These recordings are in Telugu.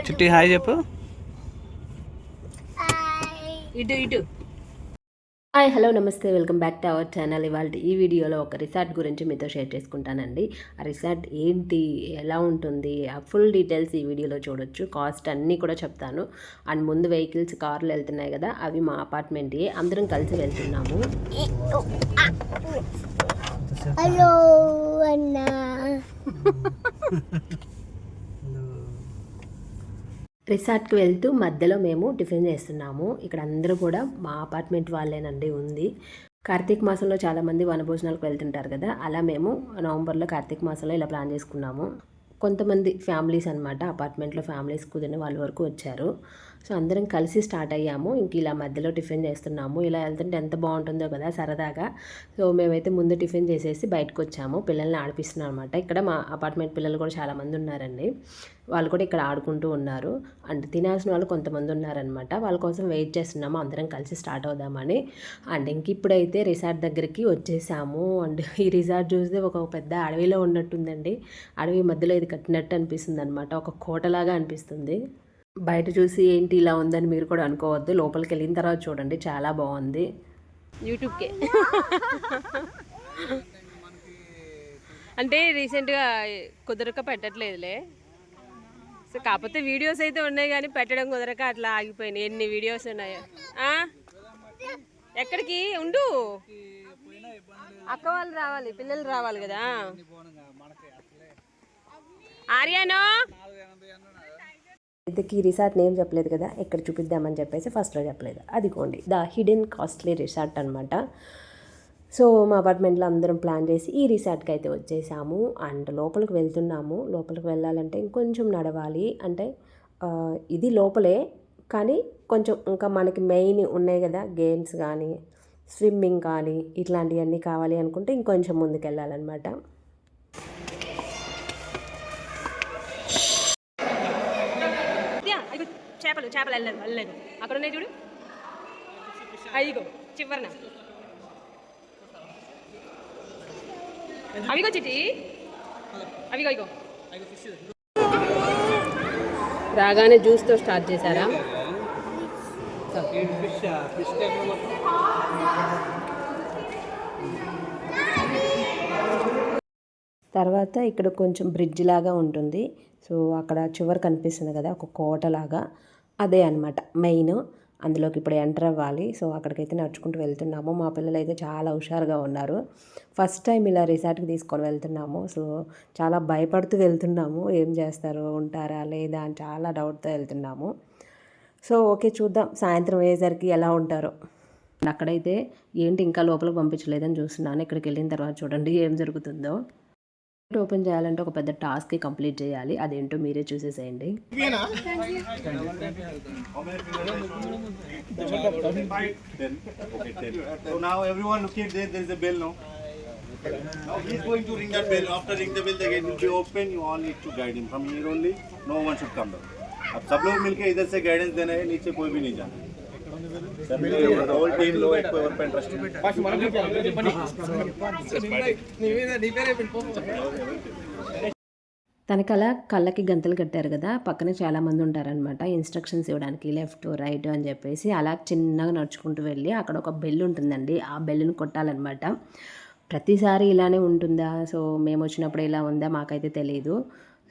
చిట్టి హాయ్ చెప్పు. ఇటు ఇటు. హాయ్ హలో నమస్తే, welcome back to our channel. ఇవాళ ఈ వీడియోలో ఒక రిసార్ట్ గురించి మీతో షేర్ చేసుకుంటానండి. ఆ రిసార్ట్ ఏంటి, ఎలా ఉంటుంది, ఆ ఫుల్ డీటెయిల్స్ ఈ వీడియోలో చూడొచ్చు. కాస్ట్ అన్నీ కూడా చెప్తాను. అండ్ ముందు వెహికల్స్ కార్లు వెళ్తున్నాయి కదా, అవి మా అపార్ట్మెంటే, అందరం కలిసి వెళ్తున్నాము. హలో అన్నా. రిసార్ట్కి వెళ్తూ మధ్యలో మేము టిఫిన్ చేస్తున్నాము. ఇక్కడ అందరూ కూడా మా అపార్ట్మెంట్ వాళ్ళేనండి ఉంది. కార్తీక మాసంలో చాలామంది వనభోజనాలకు వెళ్తుంటారు కదా, అలా మేము నవంబర్లో కార్తీక మాసంలో ఇలా ప్లాన్ చేసుకున్నాము. కొంతమంది ఫ్యామిలీస్ అనమాట, అపార్ట్మెంట్లో ఫ్యామిలీస్ కుదిరిన వాళ్ళ వరకు వచ్చారు. సో అందరం కలిసి స్టార్ట్ అయ్యాము. ఇంక ఇలా మధ్యలో టిఫిన్ చేస్తున్నాము. ఇలా వెళ్తుంటే ఎంత బాగుంటుందో కదా సరదాగా. సో మేమైతే ముందు టిఫిన్ చేసేసి బయటకు వచ్చాము. పిల్లల్ని ఆడిపిస్తున్నాం అనమాట. ఇక్కడ మా అపార్ట్మెంట్ పిల్లలు కూడా చాలామంది ఉన్నారండి. వాళ్ళు కూడా ఇక్కడ ఆడుకుంటూ ఉన్నారు. అండ్ తినాల్సిన వాళ్ళు కొంతమంది ఉన్నారనమాట. వాళ్ళ కోసం వెయిట్ చేస్తున్నాము, అందరం కలిసి స్టార్ట్ అవుదామని. అండ్ ఇంక ఇప్పుడైతే రిసార్ట్ దగ్గరికి వచ్చేసాము. అండ్ ఈ రిసార్ట్ చూస్తే ఒక పెద్ద అడవిలో ఉన్నట్టుందండి. అడవి మధ్యలో ఇది కట్టినట్టు అనిపిస్తుంది అనమాట, ఒక కోటలాగా అనిపిస్తుంది. బయట చూసి ఏంటి ఇలా ఉందని మీరు కూడా అనుకోవద్దు, లోపలికి వెళ్ళిన తర్వాత చూడండి, చాలా బాగుంది. యూట్యూబ్కే అంటే రీసెంట్గా కుదరక పెట్టట్లేదులే. సో కాకపోతే వీడియోస్ అయితే ఉన్నాయి కానీ పెట్టడం కుదరక అట్లా ఆగిపోయినాయి. ఎన్ని వీడియోస్ ఉన్నాయో. ఎక్కడికి ఉండు, అక్క వాళ్ళు రావాలి, పిల్లలు రావాలి కదా. ఆర్యానో ఇంతకీ రిసార్ట్ నేమ్ చెప్పలేదు కదా, ఎక్కడ చూపిద్దామని చెప్పేసి ఫస్ట్లో చెప్పలేదు. అదిగోండి ద హిడెన్ కాస్ట్లీ రిసార్ట్ అనమాట. సో మా అపార్ట్మెంట్లో అందరం ప్లాన్ చేసి ఈ రిసార్ట్కి అయితే వచ్చేసాము. అండ్ లోపలికి వెళ్తున్నాము. లోపలికి వెళ్ళాలంటే ఇంకొంచెం నడవాలి. అంటే ఇది లోపలే, కానీ కొంచెం ఇంకా మనకి మెయిన్ ఉన్నాయి కదా, గేమ్స్ కానీ స్విమ్మింగ్ కానీ ఇట్లాంటివన్నీ కావాలి అనుకుంటే ఇంకొంచెం ముందుకు వెళ్ళాలన్నమాట. చేపలు చేపలు వెళ్ళలేదు వెళ్ళలేదు, అక్కడ ఉన్నాయి చూడు, అయ్యిగో చివరన అవిగో చిట్టి, అవిగో ఇగో. రాగానే జ్యూస్తో స్టార్ట్ చేశారా? తర్వాత ఇక్కడ కొంచెం బ్రిడ్జ్ లాగా ఉంటుంది. సో అక్కడ చివరి కనిపిస్తుంది కదా, ఒక కోటలాగా, అదే అనమాట మెయిన్. అందులోకి ఇప్పుడు ఎంటర్ అవ్వాలి. సో అక్కడికైతే నడుచుకుంటూ వెళ్తున్నాము. మా పిల్లలు అయితే చాలా హుషారుగా ఉన్నారు. ఫస్ట్ టైం ఇలా రిసార్ట్కి తీసుకొని వెళ్తున్నాము. సో చాలా భయపడుతూ వెళ్తున్నాము, ఏం చేస్తారో, ఉంటారా లేదా అని చాలా డౌట్తో వెళ్తున్నాము. సో ఓకే, చూద్దాం సాయంత్రం అయ్యేసరికి ఎలా ఉంటారో. అక్కడైతే ఏంటి ఇంకా లోపలికి పంపించలేదని చూస్తున్నాను. ఇక్కడికి వెళ్ళిన తర్వాత చూడండి ఏం జరుగుతుందో. ఓపెన్ చేయాలంటే ఒక పెద్ద టాస్క్ కంప్లీట్ చేయాలి, అదేంటో మీరే చూసేసేయండి. Now he is going to ring that bell. After ring the bell, the gate will be open. You all need to guide him. From here only, no one should come down. अब सब लोग मिलके इधर से गाइडेंस देना है, नीचे कोई भी नहीं जाना. होल टीम लो एक कोई और पे इंटरेस्ट తనకల కళ్ళకి గంతలు కట్టారు కదా, పక్కన చాలామంది ఉంటారనమాట ఇన్స్ట్రక్షన్స్ ఇవ్వడానికి, లెఫ్ట్ రైట్ అని చెప్పేసి. అలా చిన్నగా నడుచుకుంటూ వెళ్ళి అక్కడ ఒక బెల్ ఉంటుందండి, ఆ బెల్లును కొట్టాలన్నమాట. ప్రతిసారి ఇలానే ఉంటుందా, సో మేము వచ్చినప్పుడు ఇలా ఉందా మాకైతే తెలియదు.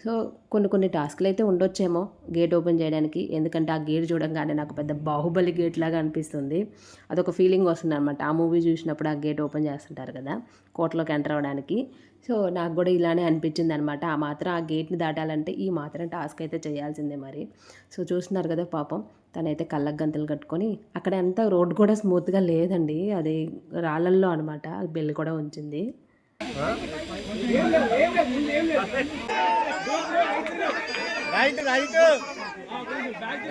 సో కొన్ని టాస్క్లు అయితే ఉండొచ్చేమో గేట్ ఓపెన్ చేయడానికి, ఎందుకంటే ఆ గేట్ చూడంగానే నాకు పెద్ద బాహుబలి గేట్ లాగా అనిపిస్తుంది. అదొక ఫీలింగ్ వస్తుంది అనమాట. ఆ మూవీ చూసినప్పుడు ఆ గేట్ ఓపెన్ చేస్తుంటారు కదా కోటలోకి ఎంటర్ అవ్వడానికి. సో నాకు కూడా ఇలానే అనిపించింది అనమాట. ఆ గేట్ని దాటాలంటే ఈ మాత్రం టాస్క్ అయితే చేయాల్సిందే మరి. సో చూస్తున్నారు కదా పాపం, తనైతే కళ్ళకు గంతలు కట్టుకొని, అక్కడ అంతా రోడ్ కూడా స్మూత్గా లేదండి, అది రాళ్ళల్లో అనమాట, బెల్ కూడా ఉంచింది. Right right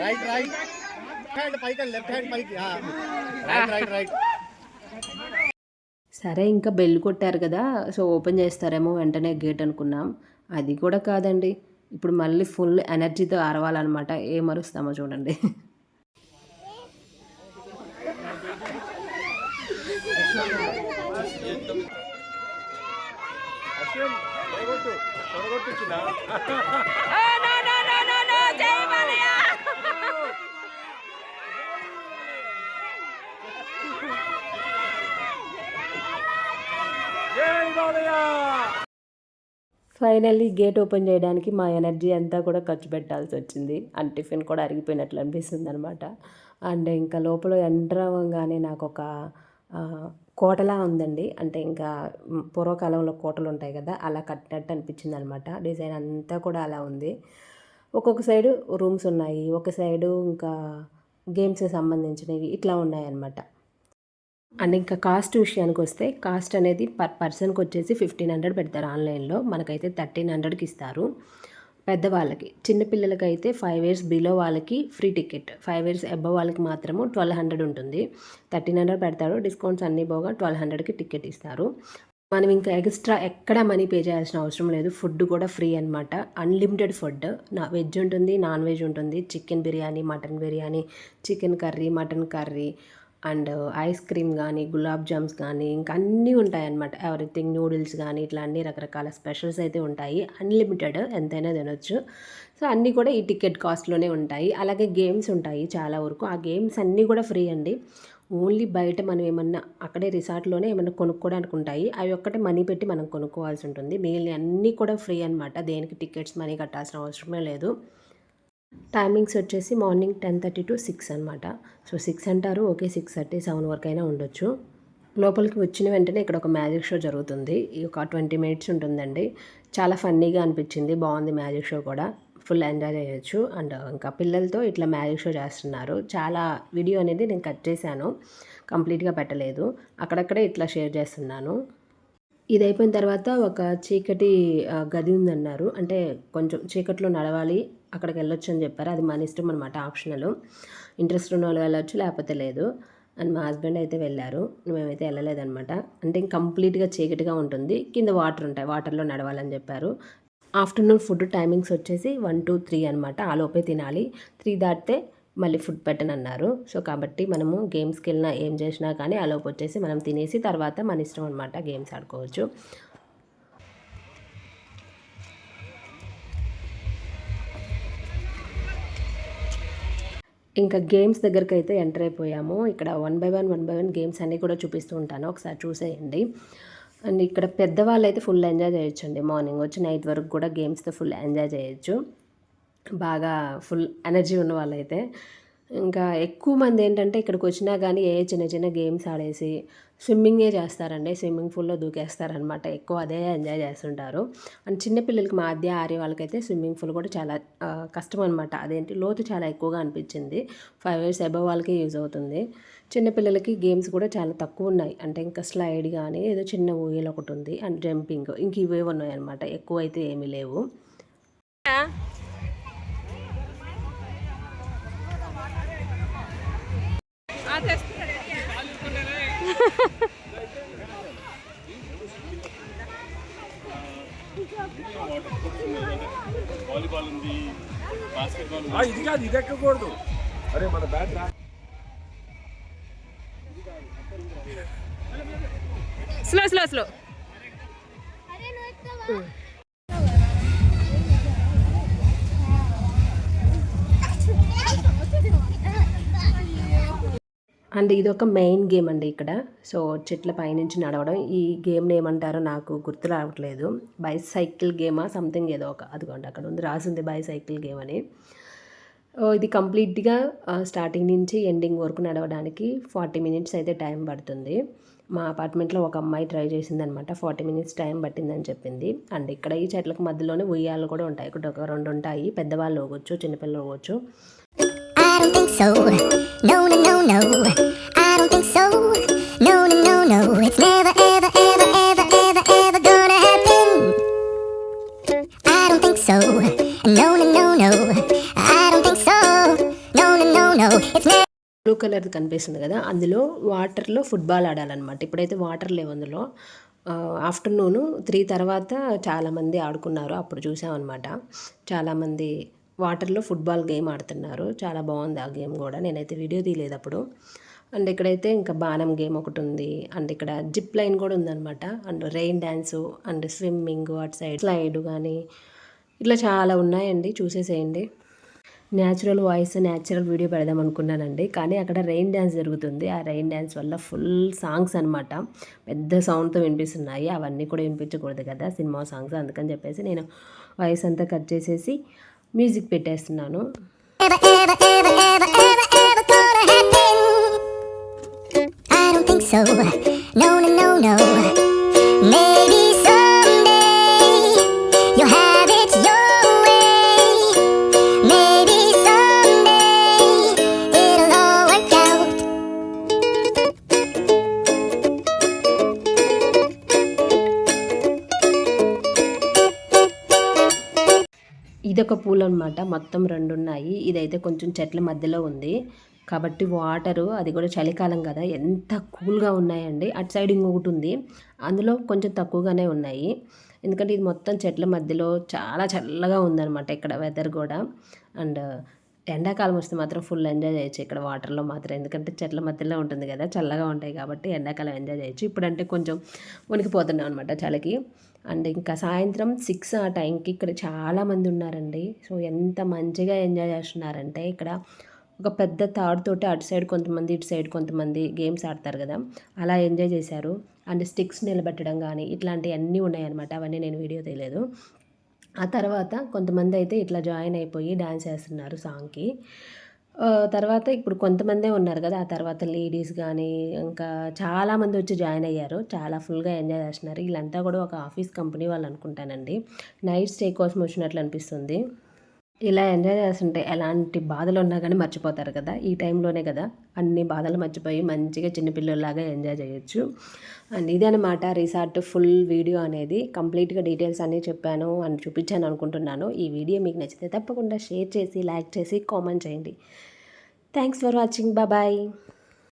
right right hand పైకి, లెఫ్ట్ హ్యాండ్ పైకి, రైట్ రైట్ రైట్. సరే ఇంకా బెల్ కొట్టారు కదా, సో ఓపెన్ చేస్తారేమో వెంటనే గేట్ అనుకున్నాం. అది కూడా కాదండి, ఇప్పుడు మళ్ళీ ఫుల్ ఎనర్జీతో అరవాలన్నమాట. ఏం అరుస్తామో చూడండి. జై బాలయ్య. ఫైనల్లీ గేట్ ఓపెన్ చేయడానికి మా ఎనర్జీ అంతా కూడా ఖర్చు పెట్టాల్సి వచ్చింది. అండ్ టిఫిన్ కూడా అరిగిపోయినట్లు అనిపిస్తుంది అనమాట. అండ్ ఇంకా లోపల ఎంటర్ అవ్వగానే నాకు ఒక కోటలా ఉందండి. అంటే ఇంకా పూర్వకాలంలో కోటలు ఉంటాయి కదా, అలా కట్టినట్టు అనిపించింది అనమాట. డిజైన్ అంతా కూడా అలా ఉంది. ఒక్కొక్క సైడు రూమ్స్ ఉన్నాయి, ఒక సైడు ఇంకా గేమ్స్కి సంబంధించినవి ఇట్లా ఉన్నాయన్నమాట. అండ్ ఇంకా కాస్ట్ విషయానికి వస్తే కాస్ట్ అనేది పర్ పర్సన్కి వచ్చేసి 1500 పెడతారు ఆన్లైన్లో. మనకైతే 1300కి ఇస్తారు పెద్దవాళ్ళకి. చిన్నపిల్లలకైతే 5 ఇయర్స్ బిలో వాళ్ళకి ఫ్రీ టికెట్, 5 ఇయర్స్ అబవ్ వాళ్ళకి మాత్రము 1200 ఉంటుంది. 1300 పెడతారు. డిస్కౌంట్స్ అన్నీ పోగా 1200కి టికెట్ ఇస్తారు. మనం ఇంకా ఎక్స్ట్రా ఎక్కడ మనీ పే చేయాల్సిన అవసరం లేదు. ఫుడ్ కూడా ఫ్రీ అనమాట. అన్లిమిటెడ్ ఫుడ్, వెజ్ ఉంటుంది, నాన్ వెజ్ ఉంటుంది. Chicken biryani, mutton biryani, chicken curry, mutton curry, and ice cream కానీ, గులాబ్ జామ్స్ కానీ, ఇంకా అన్నీ ఉంటాయన్నమాట. ఎవ్రీథింగ్, నూడిల్స్ కానీ, ఇట్లా అన్ని రకరకాల స్పెషల్స్ అయితే ఉంటాయి. అన్లిమిటెడ్, ఎంతైనా తినొచ్చు. సో అన్నీ కూడా ఈ టికెట్ కాస్ట్లోనే ఉంటాయి. అలాగే గేమ్స్ ఉంటాయి చాలా వరకు. ఆ గేమ్స్ అన్నీ కూడా ఫ్రీ అండి. ఓన్లీ బయట మనం ఏమన్నా అక్కడే రిసార్ట్లోనే ఏమన్నా కొనుక్కోవడానికి ఉంటాయి. అవి ఒక్కటే మనీ పెట్టి మనం కొనుక్కోవాల్సి ఉంటుంది. మిగిలిన అన్నీ కూడా ఫ్రీ అనమాట. దేనికి టికెట్స్ మనీ కట్టాల్సిన అవసరమే లేదు. టైమింగ్స్ వచ్చేసి మార్నింగ్ 10:30 to 6 అనమాట. సో 6 అంటారు, ఓకే, 6:30, 7 వరకు అయినా ఉండొచ్చు. లోపలికి వచ్చిన వెంటనే ఇక్కడ ఒక మ్యాజిక్ షో జరుగుతుంది. ఒక 20 మినిట్స్ ఉంటుందండి. చాలా ఫన్నీగా అనిపించింది, బాగుంది మ్యాజిక్ షో కూడా. ఫుల్ ఎంజాయ్ చేయొచ్చు. అండ్ ఇంకా పిల్లలతో ఇట్లా మ్యాజిక్ షో చేస్తున్నారు. చాలా వీడియో అనేది నేను కట్ చేశాను, కంప్లీట్గా పెట్టలేదు. అక్కడక్కడే ఇట్లా షేర్ చేస్తున్నాను. ఇది అయిపోయిన తర్వాత ఒక చీకటి గది ఉందన్నారు. అంటే కొంచెం చీకట్లో నడవాలి, అక్కడికి వెళ్ళొచ్చు అని చెప్పారు. అది మన ఇష్టం అనమాట, ఆప్షనల్. ఇంట్రెస్ట్ ఉన్న వాళ్ళు వెళ్ళొచ్చు, లేకపోతే లేదు. అండ్ మా హస్బెండ్ అయితే వెళ్ళారు, మేమైతే వెళ్ళలేదన్నమాట. అంటే కంప్లీట్గా చీకటిగా ఉంటుంది, కింద వాటర్ ఉంటాయి, వాటర్లో నడవాలని చెప్పారు. ఆఫ్టర్నూన్ ఫుడ్ టైమింగ్స్ వచ్చేసి 1 to 3 అనమాట. ఆ లోపే తినాలి. 3 దాటితే మళ్ళీ ఫుడ్ పెట్టనన్నారు. సో కాబట్టి మనము గేమ్స్కి వెళ్ళినా ఏం చేసినా కానీ ఆ లోపు వచ్చేసి మనం తినేసి తర్వాత మన ఇష్టం అనమాట, గేమ్స్ ఆడుకోవచ్చు. ఇంకా గేమ్స్ దగ్గరికి అయితే ఎంటర్ అయిపోయాము. ఇక్కడ 1 by 1 గేమ్స్ అన్నీ కూడా చూపిస్తూ ఉంటాను, ఒకసారి చూసేయండి. అండ్ ఇక్కడ పెద్దవాళ్ళు అయితే ఫుల్ ఎంజాయ్ చేయొచ్చండి. మార్నింగ్ వచ్చి నైట్ వరకు కూడా గేమ్స్తో ఫుల్ ఎంజాయ్ చేయొచ్చు. బాగా ఫుల్ ఎనర్జీ ఉన్న వాళ్ళైతే. ఇంకా ఎక్కువ మంది ఏంటంటే ఇక్కడికి వచ్చినా కానీ చిన్న చిన్న గేమ్స్ ఆడేసి స్విమ్మింగే చేస్తారండి. స్విమ్మింగ్ పూల్లో దూకేస్తారనమాట. ఎక్కువ అదే ఎంజాయ్ చేస్తుంటారు. అండ్ చిన్నపిల్లలకి మధ్య ఆరే వాళ్ళకైతే స్విమ్మింగ్ పూల్ కూడా చాలా కష్టం అనమాట. అదేంటి, లోతు చాలా ఎక్కువగా అనిపించింది. 5 ఇయర్స్ అబవ్ వాళ్ళకి యూజ్ అవుతుంది. చిన్నపిల్లలకి గేమ్స్ కూడా చాలా తక్కువ ఉన్నాయి. అంటే ఇంకా స్లైడ్ కానీ, ఏదో చిన్న ఊయలు ఒకటి ఉంది, అండ్ జంపింగ్, ఇంక ఇవే ఉన్నాయి అనమాట. ఎక్కువ అయితే ఏమీ లేవు. వాలీబాల్ ఉంది, బాస్కెట్బాల్. ఇది కాదు, ఇది ఎక్కకూడదు. అరే మన బ్యాట్ రా. Slow slow slow. అండ్ ఇది ఒక మెయిన్ గేమ్ అండి ఇక్కడ. సో చెట్ల పైనుంచి నడవడం. ఈ గేమ్ని ఏమంటారో నాకు గుర్తు రావట్లేదు. బైసైకిల్ గేమా సంథింగ్ ఏదో ఒక, అదిగోండి అక్కడ ఉంది, రాసింది బైసైకిల్ గేమ్ అని. ఇది కంప్లీట్గా స్టార్టింగ్ నుంచి ఎండింగ్ వరకు నడవడానికి 40 మినిట్స్ అయితే టైం పడుతుంది. మా అపార్ట్మెంట్లో ఒక అమ్మాయి ట్రై చేసిందనమాట, 40 మినిట్స్ టైం పట్టిందని చెప్పింది. అండ్ ఇక్కడ ఈ చెట్లకు మధ్యలోనే ఉయ్యాలు కూడా ఉంటాయి. ఇక్కడ ఒక 2 ఉంటాయి. పెద్దవాళ్ళు పోవచ్చు, చిన్నపిల్లలు పోవచ్చు. I don't think so. No, no, no, no. I don't think so. No, no, no, no. It's never, ever, ever, ever, ever, ever gonna happen. I don't think so. No, no, no, no. I don't think so. No, no, no, no. It's never. Blue colour కనిపిస్తుంది కదా, అందులో వాటర్లో ఫుట్బాల్ ఆడాలన్నమాట. ఇప్పుడైతే వాటర్ లేవు అందులో. ఆఫ్టర్నూను 3 తర్వాత చాలామంది ఆడుకున్నారు, అప్పుడు చూసామన్నమాట. చాలామంది వాటర్లో ఫుట్బాల్ గేమ్ ఆడుతున్నారు. చాలా బాగుంది ఆ గేమ్ కూడా. నేనైతే వీడియో తీయలేదు అప్పుడు. అండ్ ఇక్కడైతే ఇంకా బాణం గేమ్ ఒకటి ఉంది. అండ్ ఇక్కడ జిప్ లైన్ కూడా ఉందన్నమాట. And rain dance, and swimming, అటు సైడ్ స్లైడ్ కానీ, ఇట్లా చాలా ఉన్నాయండి, చూసేసేయండి. న్యాచురల్ వాయిస్ న్యాచురల్ వీడియో పెడదాం అనుకున్నానండి, కానీ అక్కడ రెయిన్ డ్యాన్స్ జరుగుతుంది. ఆ రెయిన్ డ్యాన్స్ వల్ల ఫుల్ సాంగ్స్ అనమాట, పెద్ద సౌండ్తో వినిపిస్తున్నాయి. అవన్నీ కూడా వినిపించకూడదు కదా సినిమా సాంగ్స్, అందుకని చెప్పేసి నేను వాయిస్ అంతా కట్ చేసేసి మ్యూజిక్ పెట్టేస్తున్నాను. Ever, ever, ever, ever, ever, ever gonna happen? I don't think so. No, no, no, no. Maybe someday you'll have it your way. Maybe someday it'll all work out. ఇదొక పూలు అనమాట, మొత్తం 2 ఉన్నాయి. ఇదైతే కొంచెం చెట్ల మధ్యలో ఉంది కాబట్టి వాటరు, అది కూడా చలికాలం కదా, ఎంత కూల్గా ఉన్నాయండి. అటు సైడ్ ఇంకొకటి ఉంది, అందులో కొంచెం తక్కువగానే ఉన్నాయి. ఎందుకంటే ఇది మొత్తం చెట్ల మధ్యలో చాలా చల్లగా ఉందన్నమాట ఇక్కడ వెదర్ కూడా. అండ్ ఎండాకాలం వస్తే మాత్రం ఫుల్ ఎంజాయ్ చేయొచ్చు ఇక్కడ వాటర్లో మాత్రం, ఎందుకంటే చెట్ల మధ్యలో ఉంటుంది కదా, చల్లగా ఉంటాయి కాబట్టి ఎండాకాలం ఎంజాయ్ చేయొచ్చు. ఇప్పుడంటే కొంచెం వణికిపోతున్నాం అనమాట చలికి. అండ్ ఇంకా సాయంత్రం 6 ఆ టైంకి ఇక్కడ చాలామంది ఉన్నారండి. సో ఎంత మంచిగా ఎంజాయ్ చేస్తున్నారంటే, ఇక్కడ ఒక పెద్ద తాడుతోటి అటు సైడ్ కొంతమంది, ఇటు సైడ్ కొంతమంది గేమ్స్ ఆడతారు కదా, అలా ఎంజాయ్ చేశారు. అండ్ స్టిక్స్ నిలబెట్టడం కానీ ఇట్లాంటివన్నీ ఉన్నాయన్నమాట, అవన్నీ నేను వీడియో తీయలేదు. ఆ తర్వాత కొంతమంది అయితే ఇట్లా జాయిన్ అయిపోయి డ్యాన్స్ చేస్తున్నారు సాంగ్కి. తర్వాత ఇప్పుడు కొంతమందే ఉన్నారు కదా, ఆ తర్వాత లేడీస్ కానీ ఇంకా చాలామంది వచ్చి జాయిన్ అయ్యారు. చాలా ఫుల్గా ఎంజాయ్ చేస్తున్నారు. వీళ్ళంతా కూడా ఒక ఆఫీస్ కంపెనీ వాళ్ళు అనుకుంటానండి, నైట్ స్టే కోసం వచ్చినట్లు అనిపిస్తుంది. ఇలా ఎంజాయ్ చేస్తుంటే ఎలాంటి బాధలు ఉన్నా కానీ మర్చిపోతారు కదా, ఈ టైంలోనే కదా అన్ని బాధలు మర్చిపోయి మంచిగా చిన్నపిల్లల్లాగా ఎంజాయ్ చేయొచ్చు. అండ్ ఇదే అనమాట రిసార్ట్ ఫుల్ వీడియో అనేది, కంప్లీట్గా డీటెయిల్స్ అన్నీ చెప్పాను అని చూపించాను అనుకుంటున్నాను. ఈ వీడియో మీకు నచ్చితే తప్పకుండా షేర్ చేసి, లైక్ చేసి, కామెంట్ చేయండి. Thanks for watching, bye.